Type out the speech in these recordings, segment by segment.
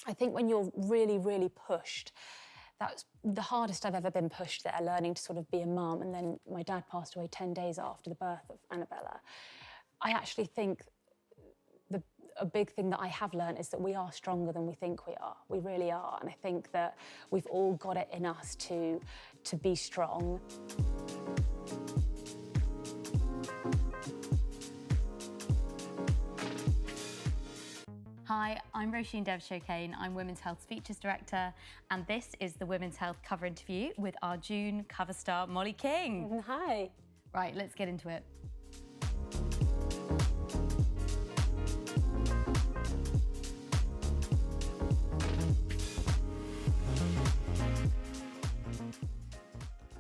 I think when you're really, really pushed, that's the hardest I've ever been pushed there, learning to sort of be a mum. And then my dad passed away 10 days after the birth of Annabella. I actually think a big thing that I have learned is that we are stronger than we think we are. We really are. And I think that we've all got it in us to be strong. Hi, I'm Roisín Dervish-O'Kane. I'm Women's Health Features Director, and this is the Women's Health cover interview with our June cover star, Mollie King. Hi. Right, let's get into it.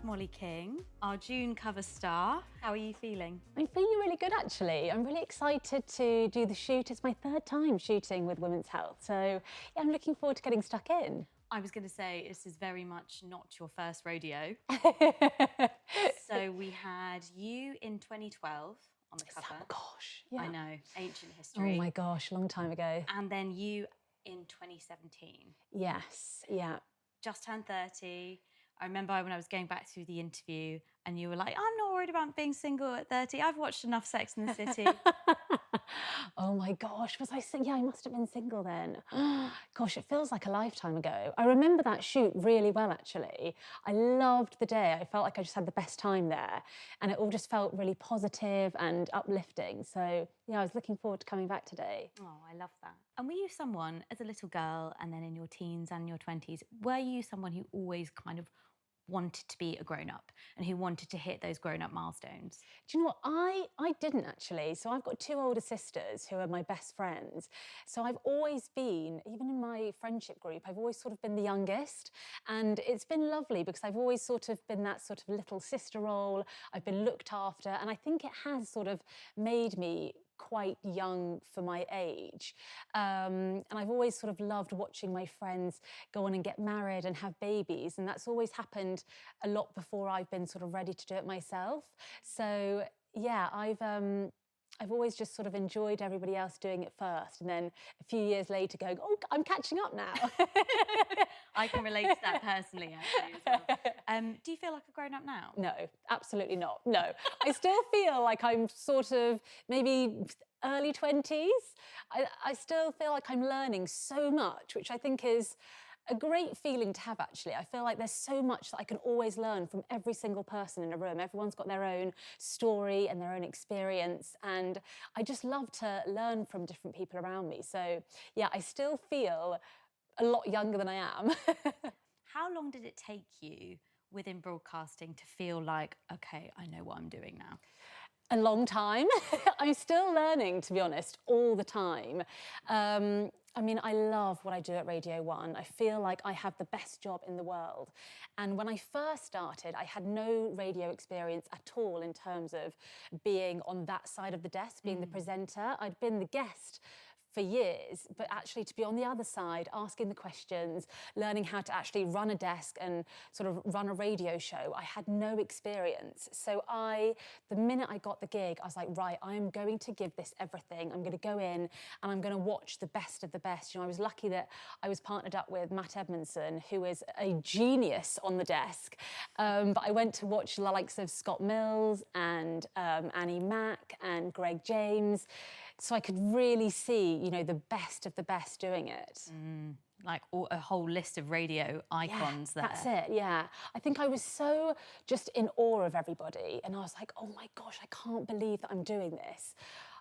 Mollie King, our June cover star. How are you feeling? I'm feeling really good, actually. I'm really excited to do the shoot. It's my third time shooting with Women's Health, so yeah, I'm looking forward to getting stuck in. I was going to say, this is very much not your first rodeo. So we had you in 2012 on the cover. Oh, gosh, yeah. I know, ancient history. Oh my gosh, long time ago. And then you in 2017. Yes, yeah. Just turned 30. I remember when I was going back through the interview and you were like, I'm not worried about being single at 30. I've watched enough Sex and the City. Oh my gosh, was I single? Yeah, I must have been single then. Gosh, it feels like a lifetime ago. I remember that shoot really well, actually. I loved the day. I felt like I just had the best time there. And it all just felt really positive and uplifting. So yeah, I was looking forward to coming back today. Oh, I love that. And were you someone, as a little girl and then in your teens and your 20s, were you someone who always kind of wanted to be a grown-up and who wanted to hit those grown-up milestones? Do you know what? I didn't, actually. So I've got two older sisters who are my best friends. So I've always been, even in my friendship group, I've always sort of been the youngest. And it's been lovely because I've always sort of been that sort of little sister role. I've been looked after. And I think it has sort of made me quite young for my age. And I've always sort of loved watching my friends go on and get married and have babies. And that's always happened a lot before I've been sort of ready to do it myself. So yeah, I've always just sort of enjoyed everybody else doing it first. And then a few years later going, oh, I'm catching up now. I can relate to that personally, actually, as well. Do you feel like a grown-up now? No, absolutely not. No, I still feel like I'm sort of maybe early 20s. I still feel like I'm learning so much, which I think is a great feeling to have, actually. I feel like there's so much that I can always learn from every single person in a room. Everyone's got their own story and their own experience, and I just love to learn from different people around me. So yeah, I still feel a lot younger than I am. How long did it take you within broadcasting to feel like, okay, I know what I'm doing now? A long time. I'm still learning, to be honest, all the time. I mean, I love what I do at Radio 1. I feel like I have the best job in the world. And when I first started, I had no radio experience at all in terms of being on that side of the desk, being the presenter. I'd been the guest for years, but actually to be on the other side, asking the questions, learning how to actually run a desk and sort of run a radio show, I had no experience. So the minute I got the gig, I was like, right, I'm going to give this everything. I'm going to go in and I'm going to watch the best of the best. You know, I was lucky that I was partnered up with Matt Edmondson, who is a genius on the desk. But I went to watch the likes of Scott Mills and Annie Mac and Greg James. So I could really see, you know, the best of the best doing it. Like a whole list of radio icons there. That's it, yeah. I think I was so just in awe of everybody, and I was like, oh my gosh, I can't believe that I'm doing this.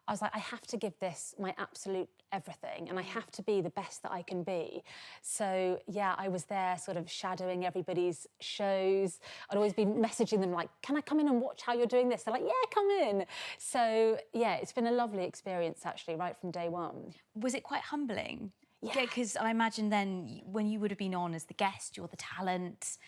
I was like, I have to give this my absolute everything, and I have to be the best that I can be. So yeah, I was there sort of shadowing everybody's shows. I'd always be messaging them like, can I come in and watch how you're doing this? They're like, yeah, come in. So yeah, it's been a lovely experience, actually, right from day one. Was it quite humbling? Yeah. Because I imagine then when you would have been on as the guest, you're the talent,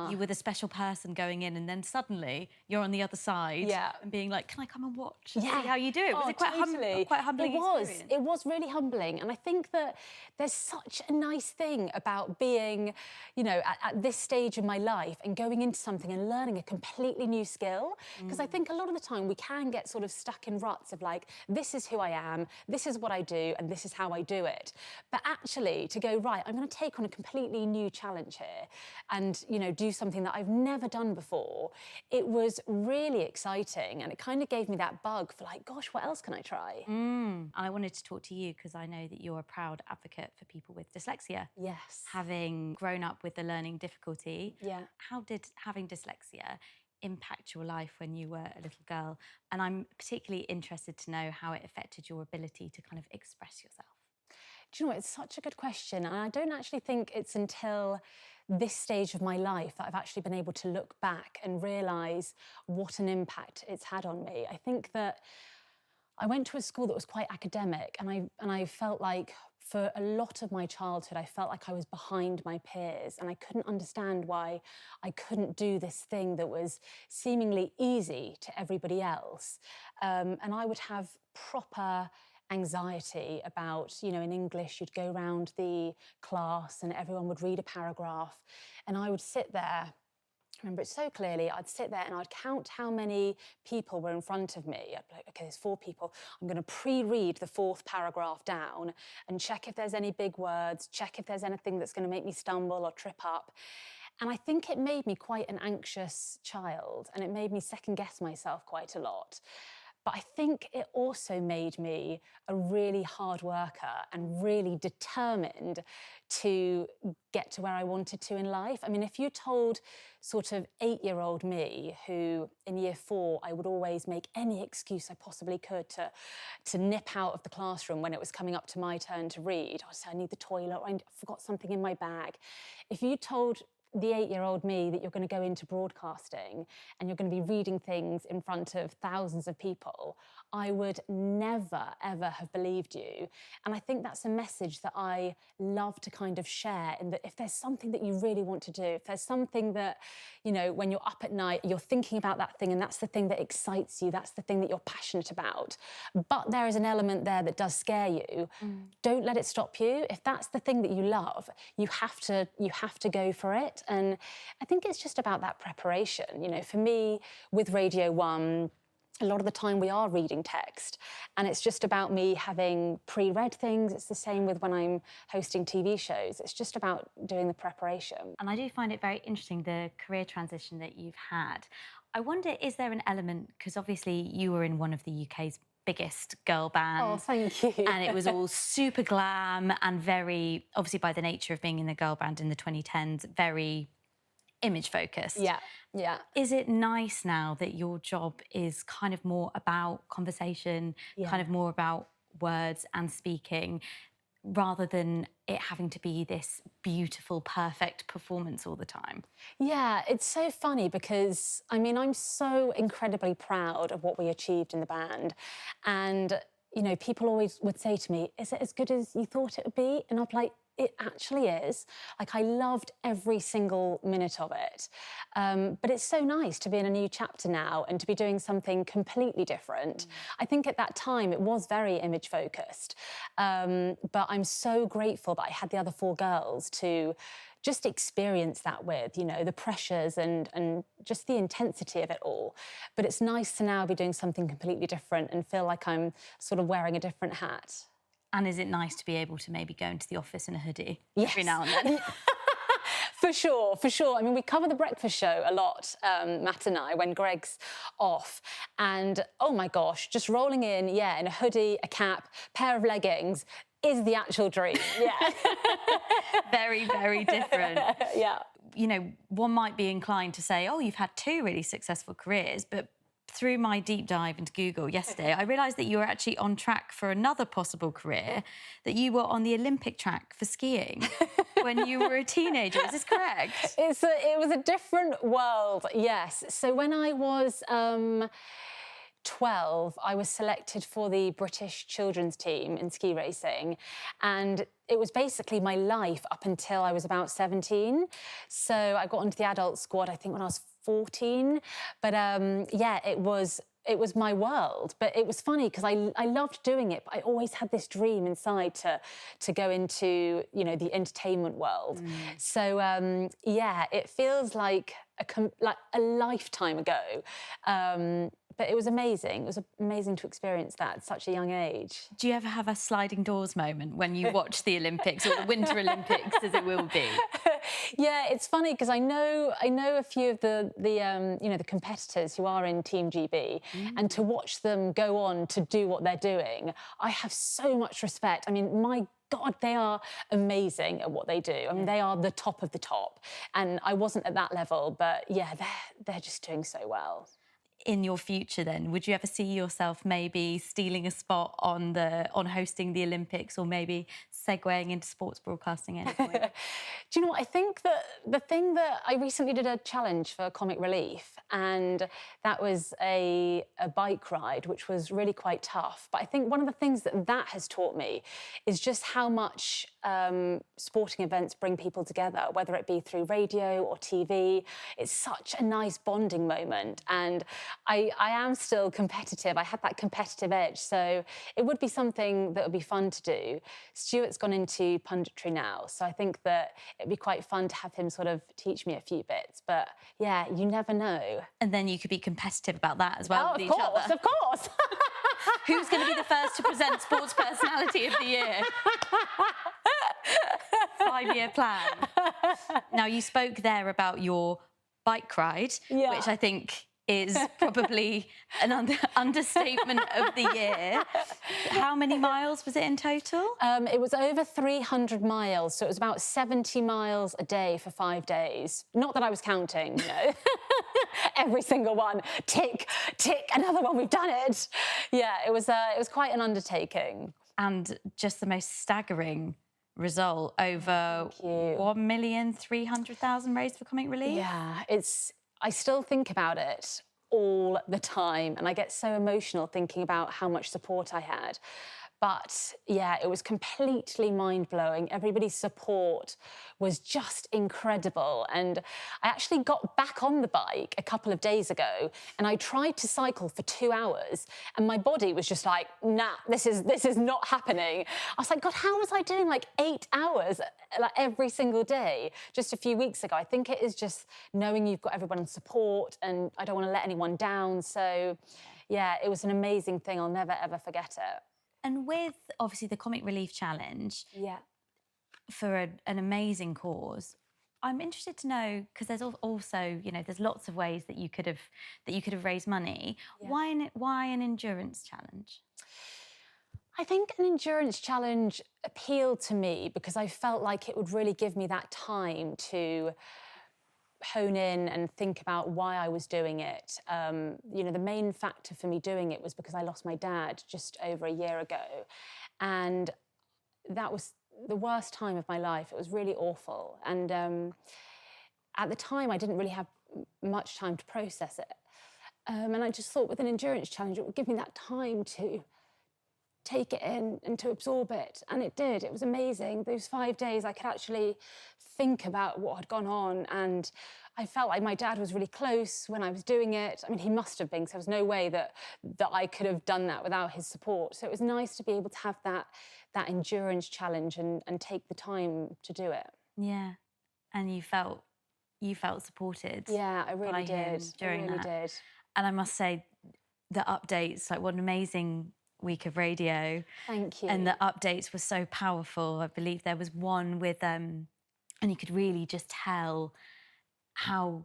you were the special person going in, and then suddenly you're on the other side and being like, can I come and watch and see how you do it? Was it quite humbling experience? It was really humbling. And I think that there's such a nice thing about being, you know, at this stage in my life and going into something and learning a completely new skill. Because I think a lot of the time we can get sort of stuck in ruts of like, this is who I am, this is what I do, and this is how I do it. But actually to go, right, I'm going to take on a completely new challenge here and, you know, do something that I've never done before, it was really exciting, and it kind of gave me that bug for like, gosh, what else can I try? And I wanted to talk to you because I know that you're a proud advocate for people with dyslexia. Yes. Having grown up with the learning difficulty, yeah. how did having dyslexia impact your life when you were a little girl? And I'm particularly interested to know how it affected your ability to kind of express yourself. Do you know what? It's such a good question. And I don't actually think it's until this stage of my life that I've actually been able to look back and realise what an impact it's had on me. I think that I went to a school that was quite academic, and I felt like for a lot of my childhood, I felt like I was behind my peers, and I couldn't understand why I couldn't do this thing that was seemingly easy to everybody else. And I would have proper anxiety about, you know, in English, you'd go around the class and everyone would read a paragraph, and I would sit there. I remember it so clearly. I'd sit there and I'd count how many people were in front of me. I'd be like, okay, there's 4 people. I'm going to pre-read the 4th paragraph down and check if there's any big words, check if there's anything that's going to make me stumble or trip up. And I think it made me quite an anxious child, and it made me second guess myself quite a lot. But I think it also made me a really hard worker and really determined to get to where I wanted to in life. I mean, if you told sort of 8-year-old me, who in year 4, I would always make any excuse I possibly could to nip out of the classroom when it was coming up to my turn to read. I would say, I need the toilet, or I forgot something in my bag. If you told the 8-year-old me that you're going to go into broadcasting and you're going to be reading things in front of thousands of people, I would never, ever have believed you. And I think that's a message that I love to kind of share, in that if there's something that you really want to do, if there's something that, you know, when you're up at night, you're thinking about that thing and that's the thing that excites you, that's the thing that you're passionate about, but there is an element there that does scare you, don't let it stop you. If that's the thing that you love, you have to go for it. And I think it's just about that preparation. You know, for me, with Radio 1, a lot of the time we are reading text, and it's just about me having pre-read things. It's the same with when I'm hosting TV shows. It's just about doing the preparation. And I do find it very interesting, the career transition that you've had. I wonder, is there an element, because obviously you were in one of the UK's biggest girl bands. Oh, thank you. And it was all super glam and very, obviously by the nature of being in the girl band in the 2010s, very image focused. Yeah, yeah. Is it nice now that your job is kind of more about conversation, kind of more about words and speaking, rather than it having to be this beautiful, perfect performance all the time? Yeah, it's so funny because, I mean, I'm so incredibly proud of what we achieved in the band. And, you know, people always would say to me, is it as good as you thought it would be? And I'm like, it actually is. Like, I loved every single minute of it. But it's so nice to be in a new chapter now and to be doing something completely different. I think at that time it was very image focused. But I'm so grateful that I had the other 4 girls to just experience that with, you know, the pressures and just the intensity of it all. But it's nice to now be doing something completely different and feel like I'm sort of wearing a different hat. And is it nice to be able to maybe go into the office in a hoodie every now and then? For sure, for sure. I mean, we cover the breakfast show a lot, Matt and I, when Greg's off. And, oh my gosh, just rolling in, yeah, in a hoodie, a cap, pair of leggings is the actual dream, yeah. Very, very different. Yeah. You know, one might be inclined to say, oh, you've had 2 really successful careers, but through my deep dive into Google yesterday, I realised that you were actually on track for another possible career, that you were on the Olympic track for skiing when you were a teenager. Is this correct? It was a different world, yes. So when I was 12, I was selected for the British children's team in ski racing, and it was basically my life up until I was about 17. So I got onto the adult squad, I think, when I was 14. But yeah, it was it was my world. But it was funny because I loved doing it, but I always had this dream inside to go into, you know, the entertainment world. So yeah, it feels like a lifetime ago. But it was amazing. It was amazing to experience that at such a young age. Do you ever have a sliding doors moment when you watch the Olympics, or the Winter Olympics, as it will be? Yeah, it's funny because I know a few of the you know, the competitors who are in Team GB, and to watch them go on to do what they're doing, I have so much respect. I mean, my God, they are amazing at what they do. I mean, they are the top of the top, and I wasn't at that level, but yeah, they're just doing so well. In your future then, would you ever see yourself maybe stealing a spot on hosting the Olympics, or maybe segueing into sports broadcasting at any point? Do you know what? I think that the thing that I recently did a challenge for Comic Relief, and that was a bike ride, which was really quite tough. But I think one of the things that has taught me is just how much sporting events bring people together, whether it be through radio or TV. It's such a nice bonding moment, and I am still competitive. I have that competitive edge, so it would be something that would be fun to do. Stuart's gone into punditry now, so I think that it'd be quite fun to have him sort of teach me a few bits. But yeah, you never know. And then you could be competitive about that as well with each other. Of course. Who's going to be the first to present Sports Personality of the Year? 5-year plan. Now, you spoke there about your bike ride, which I think is probably an understatement of the year. How many miles was it in total? It was over 300 miles, so it was about 70 miles a day for 5 days. Not that I was counting, you know. Every single one, tick, tick, another one, we've done it. Yeah, it was quite an undertaking. And just the most staggering result, over 1,300,000 raised for Comic Relief. Yeah, I still think about it all the time, and I get so emotional thinking about how much support I had. But yeah, it was completely mind-blowing. Everybody's support was just incredible. And I actually got back on the bike a couple of days ago, and I tried to cycle for 2 hours, and my body was just like, nah, this is not happening. I was like, God, how was I doing like 8 hours like every single day just a few weeks ago? I think it is just knowing you've got everyone's support, and I don't want to let anyone down. So yeah, it was an amazing thing. I'll never, ever forget it. And with, obviously, the Comic Relief Challenge, for an amazing cause, I'm interested to know, because there's also, you know, there's lots of ways that you could have raised money. Yeah. Why an endurance challenge? I think an endurance challenge appealed to me because I felt like it would really give me that time to hone in and think about why I was doing it. You know, the main factor for me doing it was because I lost my dad just over a year ago, and that was the worst time of my life. It was really awful, and at the time I didn't really have much time to process it, and I just thought with an endurance challenge it would give me that time to take it in and to absorb it, and it did. It was amazing. Those 5 days I could actually think about what had gone on, and I felt like my dad was really close when I was doing it. I mean, he must have been, because there was no way that I could have done that without his support. So it was nice to be able to have that endurance challenge and take the time to do it. Yeah, and you felt supported. Yeah, I really did. During that. Did. And I must say, the updates, like, what an amazing week of radio. Thank you. And the updates were so powerful. I believe there was one with, and you could really just tell how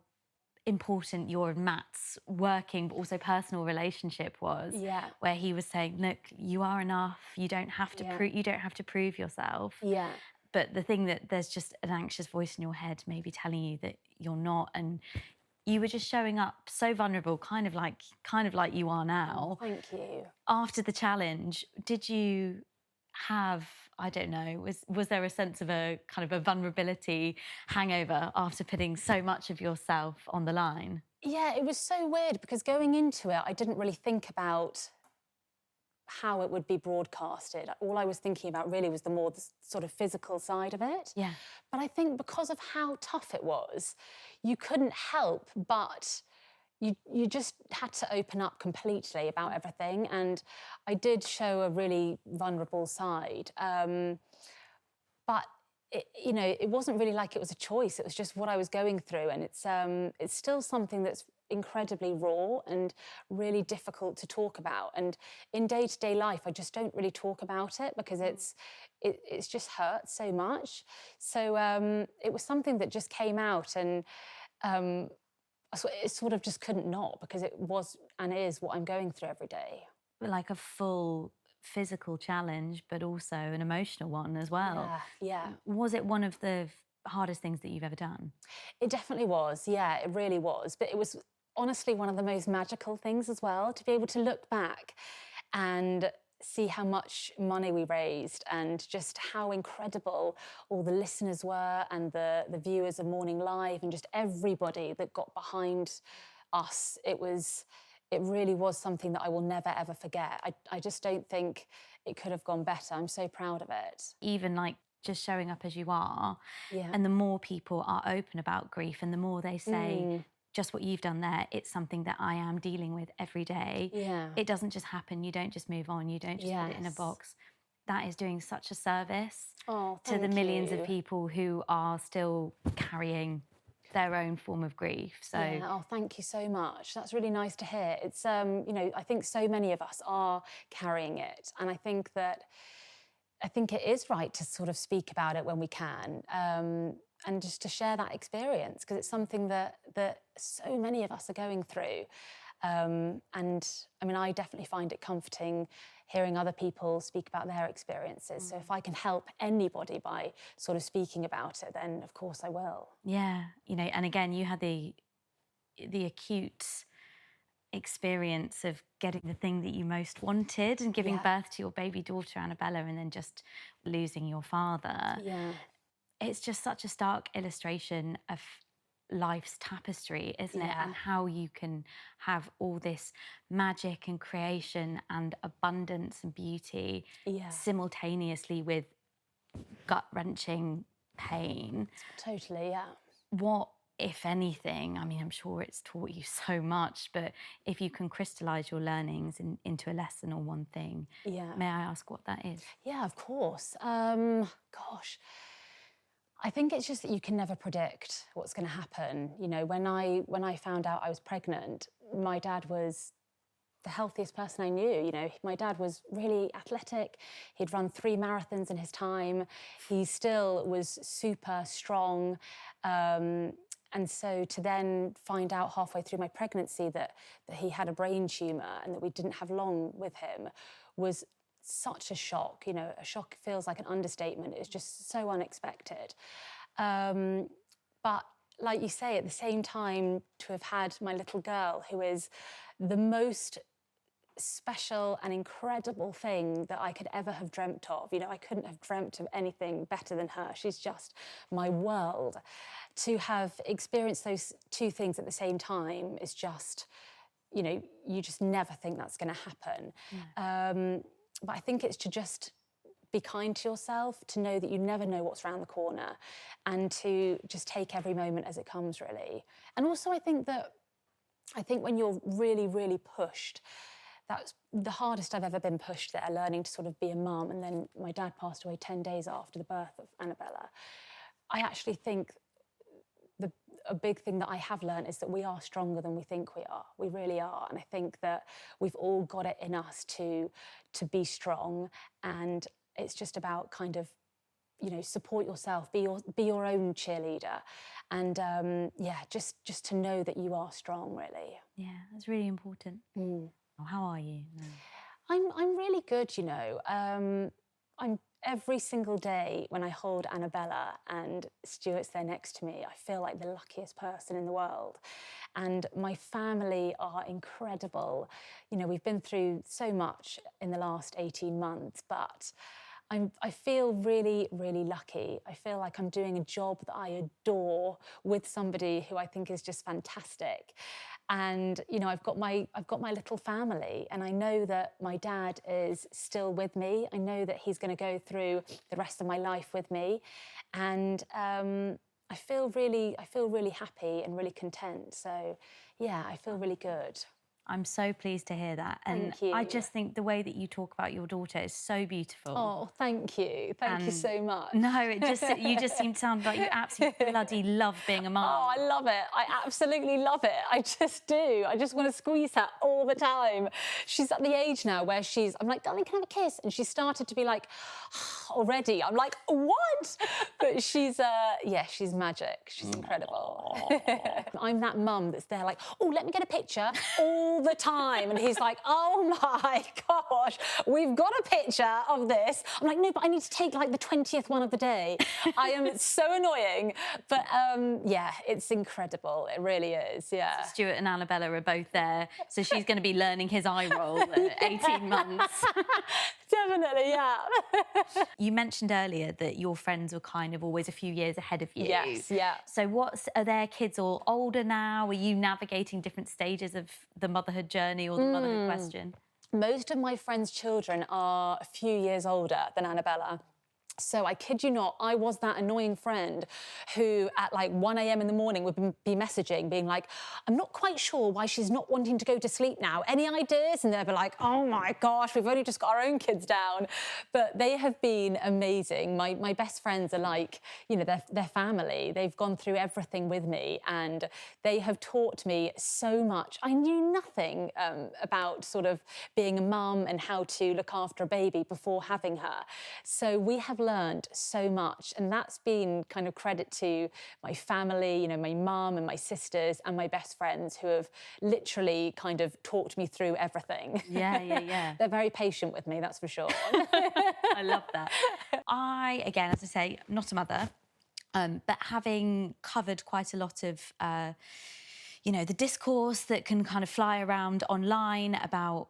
important your and Matt's working, but also personal relationship was. Yeah. Where he was saying, look, you are enough. You don't have to you don't have to prove yourself. Yeah. But the thing that there's just an anxious voice in your head maybe telling you that you're not, and you were just showing up so vulnerable, kind of like you are now. Oh, thank you. After the challenge, did you have, I don't know, was there a sense of a kind of a vulnerability hangover after putting so much of yourself on the line? Yeah, it was so weird because going into it, I didn't really think about how it would be broadcasted. All I was thinking about really was the sort of physical side of it. Yeah. But I think because of how tough it was, you couldn't help but you just had to open up completely about everything, and I did show a really vulnerable side. But it wasn't really like it was a choice. It was just what I was going through, and it's still something that's incredibly raw and really difficult to talk about. And in day-to-day life, I just don't really talk about it because it's just hurt so much. So it was something that just came out, and it sort of just couldn't not, because it was and is what I'm going through every day. Like a full physical challenge, but also an emotional one as well. Yeah. Was it one of the hardest things that you've ever done? It definitely was. Yeah, it really was. But it was honestly one of the most magical things as well, to be able to look back and see how much money we raised and just how incredible all the listeners were, and the viewers of Morning Live, and just everybody that got behind us. It really was something that I will never, ever forget. I just don't think it could have gone better. I'm so proud of it. Even like just showing up as you are, Yeah. and the more people are open about grief, and the more they say, just what you've done there, it's something that I am dealing with every day. Yeah. It doesn't just happen. You don't just move on. You don't just put it in a box. That is doing such a service to the millions of people who are still carrying their own form of grief. So oh, thank you so much. That's really nice to hear. It's I think so many of us are carrying it, and I think it is right to sort of speak about it when we can, and just to share that experience, because it's something that so many of us are going through. And I mean, I definitely find it comforting hearing other people speak about their experiences. So if I can help anybody by sort of speaking about it, then of course I will. Yeah, and again, you had the acute experience of getting the thing that you most wanted and giving birth to your baby daughter, Annabella, and then just losing your father. Yeah. It's just such a stark illustration of life's tapestry, isn't it? And how you can have all this magic and creation and abundance and beauty simultaneously with gut-wrenching pain. Totally, yeah. What, if anything, I mean, I'm sure it's taught you so much, but if you can crystallise your learnings into a lesson or one thing, may I ask what that is? Yeah, of course. Gosh. I think it's just that you can never predict what's going to happen. When I found out I was pregnant, my dad was the healthiest person I knew. My dad was really athletic. He'd run 3 marathons in his time. He still was super strong. And so to then find out halfway through my pregnancy that he had a brain tumour and that we didn't have long with him was such a shock. A shock feels like an understatement. It's just so unexpected. But like you say, at the same time, to have had my little girl, who is the most special and incredible thing that I could ever have dreamt of. I couldn't have dreamt of anything better than her. She's just my world. To have experienced those two things at the same time is just, you just never think that's going to happen. But I think it's to just be kind to yourself, to know that you never know what's around the corner, and to just take every moment as it comes, really. And also I think when you're really, really pushed, that's the hardest I've ever been pushed there, learning to sort of be a mum. And then my dad passed away 10 days after the birth of Annabella. I actually think a big thing that I have learned is that we are stronger than we think we are. We really are. And I think that we've all got it in us to be strong. And it's just about kind of, support yourself, be your own cheerleader. And just to know that you are strong, really. Yeah, that's really important. How are you now? I'm really good, I'm every single day when I hold Annabella and Stuart's there next to me, I feel like the luckiest person in the world. And my family are incredible. We've been through so much in the last 18 months, but I feel really, really lucky. I feel like I'm doing a job that I adore with somebody who I think is just fantastic. And I've got my little family, and I know that my dad is still with me. I know that he's going to go through the rest of my life with me, and I feel really happy and really content. So yeah, I feel really good. I'm so pleased to hear that. And Thank you. I just think the way that you talk about your daughter is so beautiful. Oh, thank you. Thank you so much. No, you just seem to sound like you absolutely bloody love being a mum. Oh, I love it. I absolutely love it. I just do. I just want to squeeze her all the time. She's at the age now where I'm like, darling, can I have a kiss? And she started to be like, already. I'm like, what? But she's magic. She's incredible. I'm that mum that's there like, oh, let me get a picture all the time. And he's like, oh my gosh, we've got a picture of this. I'm like, no, but I need to take like the 20th one of the day. I am so annoying. But yeah, it's incredible. It really is, yeah. Stuart and Annabella are both there. So she's going to be learning his eye roll at 18 months. Definitely, yeah. You mentioned earlier that your friends were kind of always a few years ahead of you. Yes, yeah. So are their kids all older now? Are you navigating different stages of the motherhood journey or the motherhood question? Most of my friends' children are a few years older than Annabella. So I kid you not, I was that annoying friend who at like 1 a.m. in the morning would be messaging, being like, I'm not quite sure why she's not wanting to go to sleep now. Any ideas? And they'd be like, oh my gosh, we've only just got our own kids down. But they have been amazing. My best friends are like, you know, they're family. They've gone through everything with me and they have taught me so much. I knew nothing about sort of being a mum and how to look after a baby before having her. So we have learned so much, and that's been kind of credit to my family, you know, my mum and my sisters and my best friends who have literally kind of talked me through everything. Yeah. They're very patient with me, that's for sure. I love that. Again, as I say, I'm not a mother, but having covered quite a lot of you know, the discourse that can kind of fly around online about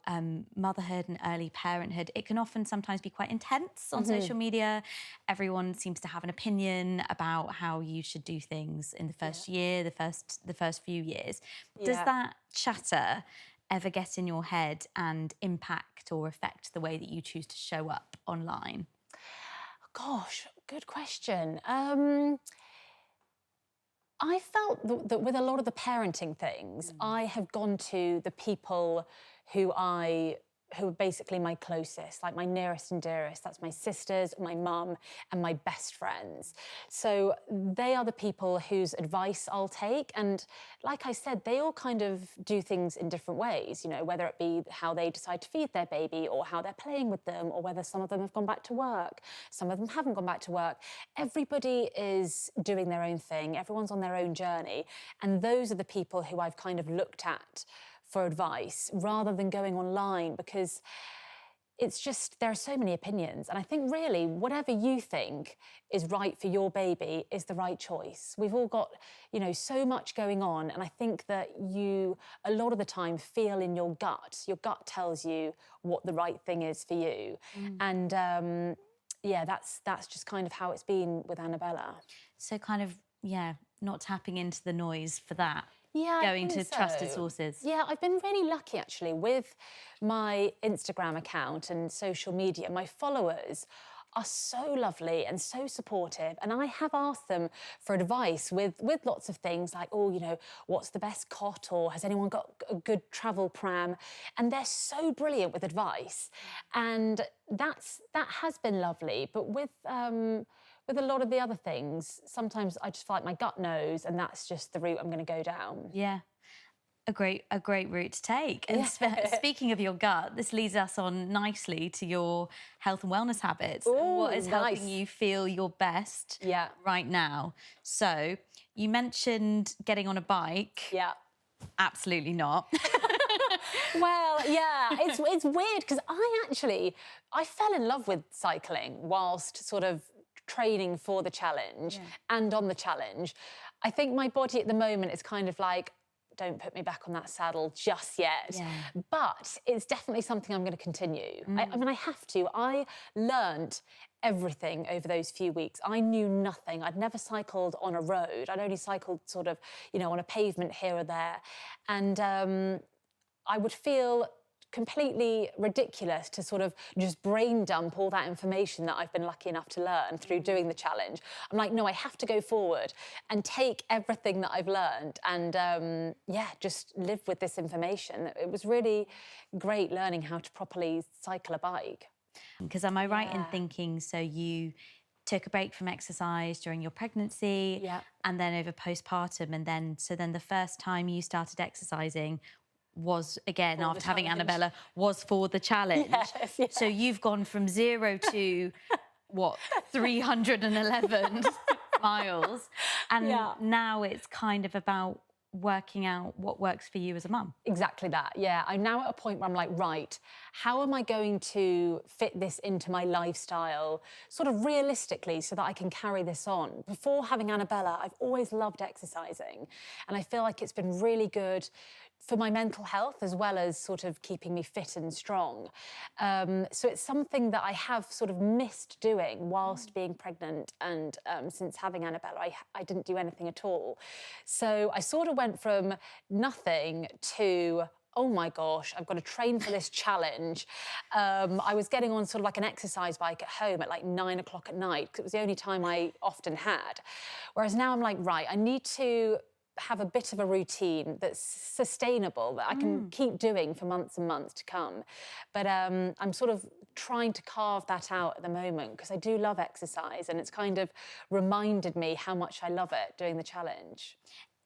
motherhood and early parenthood, it can often sometimes be quite intense on social media. Everyone seems to have an opinion about how you should do things in the first year, the first few years. Does that chatter ever get in your head and impact or affect the way that you choose to show up online? Gosh, good question. I felt that with a lot of the parenting things, I have gone to the people who are basically my closest, like my nearest and dearest. That's my sisters, my mum, and my best friends. So they are the people whose advice I'll take. And like I said, they all kind of do things in different ways, you know, whether it be how they decide to feed their baby or how they're playing with them or whether some of them have gone back to work. Some of them haven't gone back to work. Everybody is doing their own thing. Everyone's on their own journey. And those are the people who I've kind of looked at for advice rather than going online, because it's just, there are so many opinions. And I think really whatever you think is right for your baby is the right choice. We've all got, you know, so much going on. And I think that you, a lot of the time, feel in your gut. Your gut tells you what the right thing is for you. And yeah, that's just kind of how it's been with Annabella. So kind of, yeah, not tapping into the noise for that. Yeah, going to trusted sources. Yeah, I've been really lucky actually with my Instagram account and social media. My followers are so lovely and so supportive, and I have asked them for advice with lots of things like, oh, you know, what's the best cot, or has anyone got a good travel pram? And they're so brilliant with advice, and that has been lovely. But with a lot of the other things, sometimes I just feel like my gut knows, and that's just the route I'm going to go down. Yeah, a great route to take. And speaking of your gut, this leads us on nicely to your health and wellness habits. Ooh, and what is helping you feel your best right now? So you mentioned getting on a bike. Yeah. Absolutely not. Well, yeah, it's weird because I fell in love with cycling whilst sort of training for the challenge and on the challenge. I think my body at the moment is kind of like, don't put me back on that saddle just yet. But it's definitely something I'm going to continue. I mean, I have to. I learnt everything over those few weeks. I knew nothing. I'd never cycled on a road. I'd only cycled sort of, you know, on a pavement here or there. And I would feel completely ridiculous to sort of just brain dump all that information that I've been lucky enough to learn through doing the challenge. I'm like, no, I have to go forward and take everything that I've learned and, yeah, just live with this information. It was really great learning how to properly cycle a bike. Because am I right in thinking, so you took a break from exercise during your pregnancy and then over postpartum, and then the first time you started exercising was, again, for after having Annabella, was for the challenge. Yes, yeah. So you've gone from 0 to, what, 311 miles. And now it's kind of about working out what works for you as a mum. Exactly that, yeah. I'm now at a point where I'm like, right, how am I going to fit this into my lifestyle sort of realistically so that I can carry this on? Before having Annabella, I've always loved exercising, and I feel like it's been really good for my mental health as well as sort of keeping me fit and strong. So it's something that I have sort of missed doing whilst being pregnant, and since having Annabella, I didn't do anything at all. So I sort of went from nothing to, oh my gosh, I've got to train for this challenge. I was getting on sort of like an exercise bike at home at like 9 o'clock at night, because it was the only time I often had. Whereas now I'm like, right, I need to have a bit of a routine that's sustainable, that I can keep doing for months and months to come. But I'm sort of trying to carve that out at the moment, because I do love exercise, and it's kind of reminded me how much I love it doing the challenge.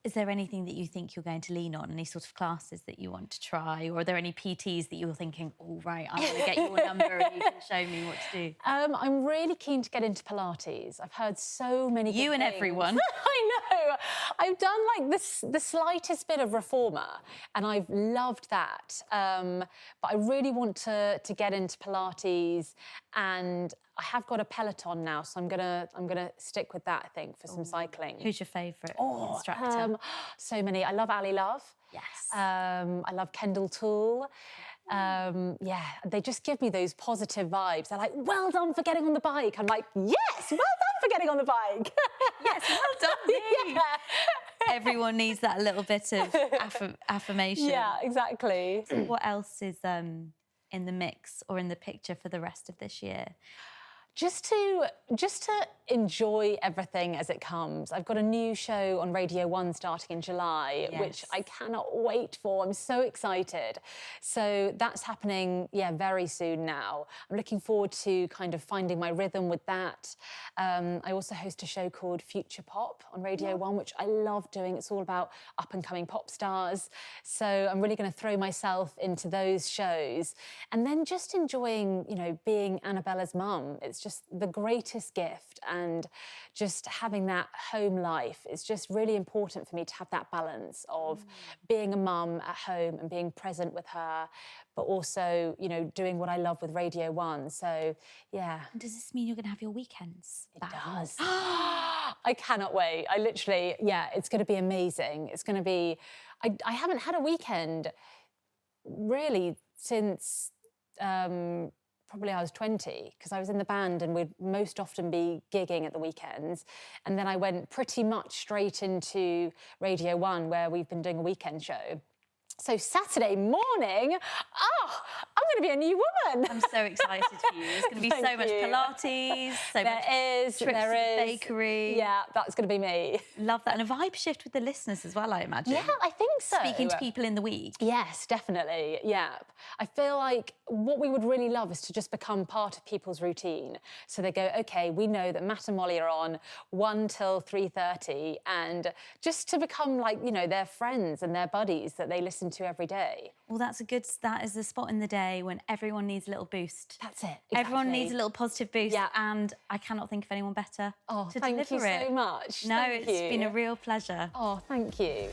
Is there anything that you think you're going to lean on? Any sort of classes that you want to try? Or are there any PTs that you're thinking, oh, right, I'm going to get your number and you can show me what to do? I'm really keen to get into Pilates. I've heard so many good You and things. everyone. I know. I've done like the slightest bit of reformer, and I've loved that. But I really want to get into Pilates, and I have got a Peloton now, so I'm gonna stick with that, I think, for some cycling. Who's your favourite Oh, instructor? so many. I love Ali Love. Yes. I love Kendall Toole. Yeah, they just give me those positive vibes. They're like, well done for getting on the bike. I'm like, yes, well done for getting on the bike. Yes, well done, you. Yeah. Everyone needs that little bit of affirmation. Yeah, exactly. What else is in the mix or in the picture for the rest of this year? Just to enjoy everything as it comes. I've got a new show on Radio 1 starting in July, which I cannot wait for. I'm so excited. So that's happening, very soon now. I'm looking forward to kind of finding my rhythm with that. I also host a show called Future Pop on Radio 1, which I love doing. It's all about up-and-coming pop stars. So I'm really going to throw myself into those shows. And then just enjoying, you know, being Annabella's mum. It's just the greatest gift, and just having that home life is just really important for me to have that balance of being a mum at home and being present with her, but also, you know, doing what I love with Radio 1. So, yeah. And does this mean you're going to have your weekends back? It does. I cannot wait. I literally, it's going to be amazing. It's going to be... I haven't had a weekend really since... probably I was 20, because I was in the band and we'd most often be gigging at the weekends. And then I went pretty much straight into Radio 1, where we've been doing a weekend show. So Saturday morning, I'm going to be a new woman. I'm so excited for you. There's going to be so much Pilates, so much trips to the bakery. Yeah, that's going to be me. Love that. And a vibe shift with the listeners as well, I imagine. Yeah, I think so. Speaking to people in the week. Yes, definitely, yeah. I feel like what we would really love is to just become part of people's routine. So they go, OK, we know that Matt and Mollie are on 1 till 3:30, and just to become like, you know, their friends and their buddies that they listen to every day. Well, that is the spot in the day when everyone needs a little boost. That's it. Exactly. Everyone needs a little positive boost, and I cannot think of anyone better to deliver it. Thank you so much. No, it's been a real pleasure. Oh, thank you.